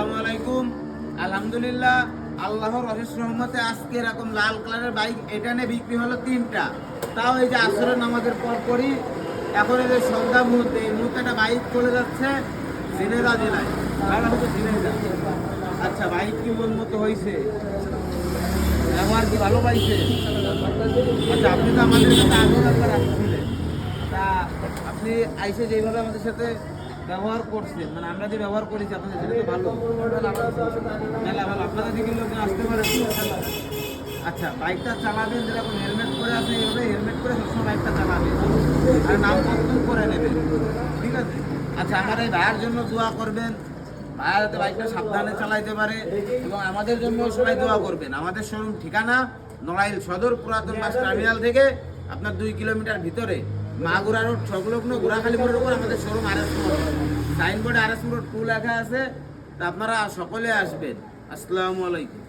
আসসালামু আলাইকুম। আলহামদুলিল্লাহ, আল্লাহর অশেষ রহমতে আজকে এরকম লাল কালারের বাইক এটা নিয়ে বিক্রি হলো 3টা। তাও এই যে আসরের নামাজের পরপরই এখন এই যে সন্ধ্যা মুহূর্তে এই মুহূর্তে একটা বাইক চলে যাচ্ছে ঝিনাইদহ জেলায়। ভাড়া হচ্ছে ঝিনাইদহ। আচ্ছা, বাইক কি মন মতো হয়েছে? ব্যবহার কি ভালো পাইছে? আচ্ছা, আপনি তো আমাদের সাথে আগেও একবার আসছিলেন, তা আপনি আইসে যেইভাবে আমাদের সাথে ব্যবহার করছেন, মানে আমরা যে ব্যবহার করেছি আপনাদের সেটা তো ভালো মেলা ভালো। আপনাদের দিকে লোকজন আসতে পারে। আচ্ছা, বাইকটা চালাবেন যেরকম হেলমেট করে আছে এইভাবে হেলমেট করে সবসময় বাইকটা চালাবেন আর নাম বদল করে নেবেন, ঠিক আছে? আচ্ছা, আমার এই ভাইয়ের জন্য দোয়া করবেন, ভাইয়া যাতে বাইকটা সাবধানে চালাইতে পারে, এবং আমাদের জন্য সবাই দোয়া করবেন। আমাদের শোরুম ঠিকানা নড়াইল সদর পুরাতন বাস টার্মিনাল থেকে আপনার 2 কিলোমিটার ভিতরে মাগুরা রোড সংলগ্ন গোড়াখালী মোড়ের উপর আমাদের শোরুম RS মোড়, সাইনবোর্ডে RS মোড় 2 লেখা আছে। তা আপনারা সকলে আসবেন। আসসালামু আলাইকুম।